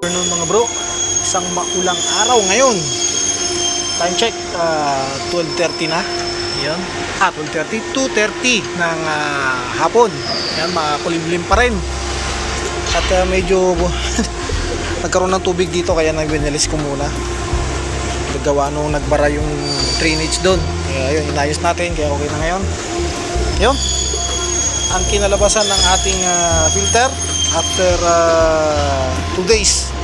Afternoon mga bro, isang maulang araw ngayon. Time check, 12:30 na. Yan. 12:30, 2:30 ng hapon. Yan, makulimlim pa rin. At medyo nagkaroon ng tubig dito kaya nag-winalis ko muna. Nagawa nung nagbara yung drainage doon. Kaya yun, inayos natin kaya okay na ngayon. Yun. Ang kinalabasan ng ating filter after 2 days.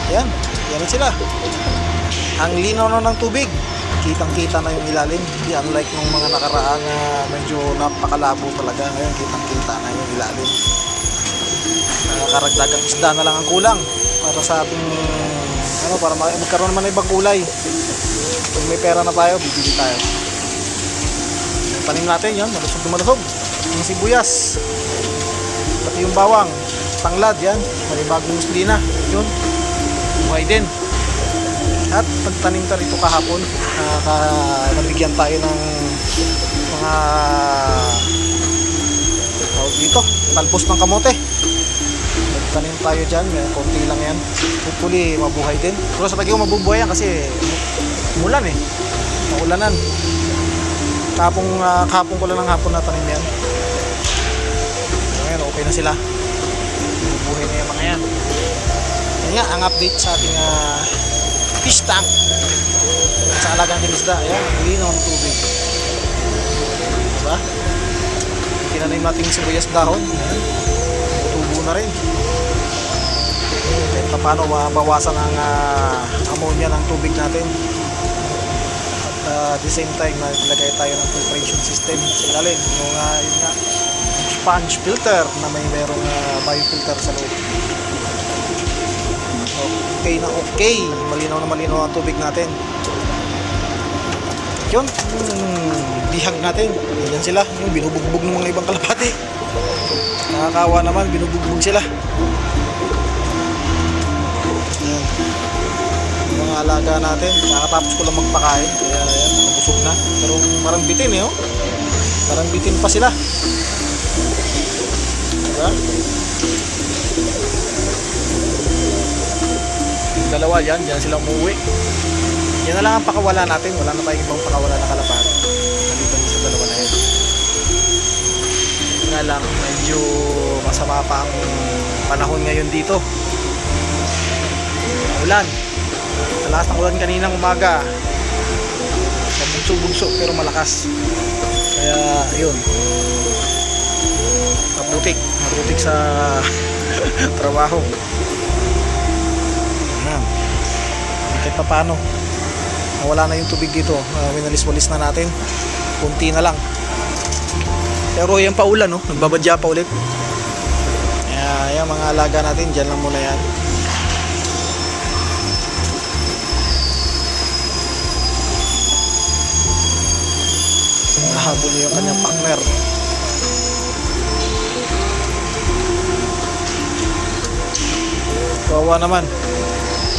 Yan na sila. Ang linaw na ng tubig, kitang kita na yung ilalim. Hindi unlike nung mga nakaraan na medyo napakalabo talaga. Ngayon kitang kita na yung ilalim. Karagdagang isda na lang ang kulang para sa ating para magkaroon naman ng ibang kulay. Kung may pera na tayo, bibili tayo. Yung panim natin yan, malusog na malusog. Yung sibuyas, pati yung bawang, tanglad yan, malibagong muslina, yun buhay din. At pagtanim tayo rito kahapon, nabigyan tayo ng mga tawag dito, talbos ng kamote. Nagtanim tayo dyan, konti lang yan, hopefully mabuhay din. Pero sa tagyo mabubuhay yan kasi umulan maulanan. Kahapon ko lang ng hapon na tanim yan. Ngayon okay na sila, mabubuhay na yung mga yan. Yan nga ang update sa ating fish tank sa alagang isda. Ayan, linaw ng tubig, diba? Tinanim natin yung sibuyas dahon. Ayan, tubo na rin. Kahit paano mabawasan ang ammonia ng tubig natin. At the same time naglagay tayo ng filtration system sa ilalim, yung yun nga, sponge filter na merong biofilter sa loob. Okay na okay, malinaw na malinaw ang tubig natin. Yun, bihag natin, yan sila, yung binubugbog ng mga ibang kalapati. Nakakawa naman, binubugbog sila. Yan, yung mga alaga natin, nakatapos ko lang magpakain, kaya yan, busog na. Pero parang bitin parang bitin pa sila, diba? Dalawa dyan sila umuwi. Yan na lang ang pakawala natin. Wala na tayong ibang pakawala na kalapati maliban sa dalawa na yan. Nga lang medyo masama pa ang panahon ngayon dito. Ulan. Malakas ng ulan kaninang umaga. Mabugso-bugso pero malakas. Kaya yun, mabutik sa trabaho. Kahit pa paano wala na yung tubig dito, winalis-walis na natin, kunti na lang. Pero yan pa ulan, nagbabadya pa ulit. Kaya yung mga alaga natin dyan lang muna yan. Nahabol niya yung kanyang partner. Kawawa naman,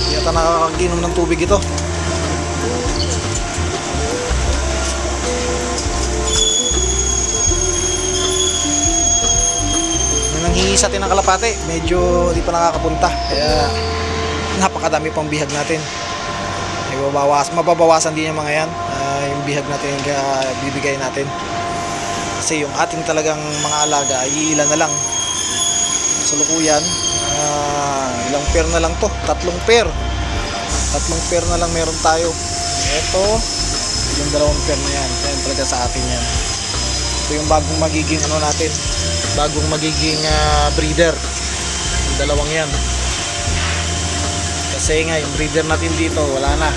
yata nakakaginom ng tubig ito. May nanghingi sa atin ng kalapate, medyo di pa nakakapunta, kaya napakadami pang bihag natin. Mababawasan din yung mga yan, yung bihag natin yung bibigay natin. Kasi yung ating talagang mga alaga ay ilan na lang. Sa lukuyan, ilang pair na lang to, tatlong pair na lang meron tayo. Ito, yung dalawang pair na yan, yan talaga sa atin yan. Ito yung bagong magiging natin, bagong magiging breeder, yung dalawang yan. Kasi nga yung breeder natin dito wala na.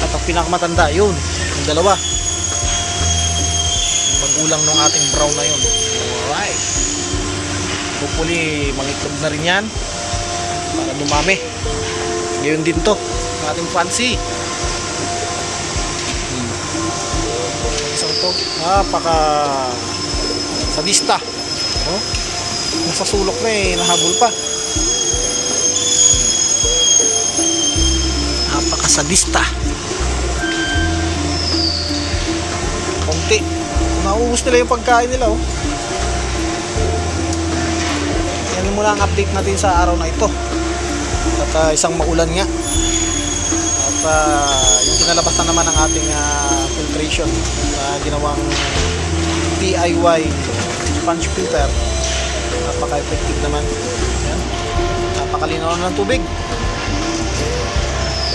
At ang pinakamatanda yun, yung dalawa, yung magulang ng ating brown na yun. Alright, hopefully mangitlog na rin yan para dumami. Ngayon din to ng ating fancy. Isang to, napaka sadista, nasa sulok na nahabol pa. Napaka sadista. Konti, nauubos nila yung pagkain nila. Yan Yan muna ang update natin sa araw na ito. At isang maulan nga. At yung kinalabas na naman ang ating filtration na ginawang DIY sponge filter. Napaka-effective naman. Yan. Napakalinaw na ng tubig.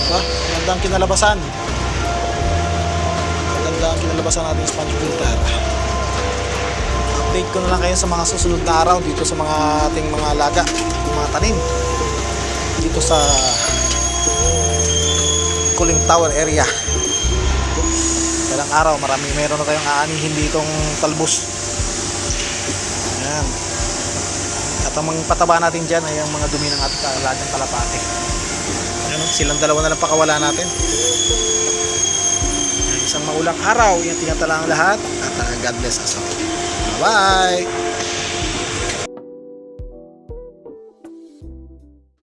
Diba? Ganda ang kinalabasan. Ganda ang kinalabasan natin sponge filter. Update ko na lang kayo sa mga susunod na araw dito sa mga ating mga alaga, mga tanim dito sa cooling tower area. Ilang araw, meron na kayong aanihin ditong talbos. Ayan. At ang mga pataba natin dyan ay ang mga dumi ng ating alagang kalapate. Ayan, silang dalawa na lang pakawala natin. Isang maulang araw, ingat-ingat lang lahat at God bless us all. Bye!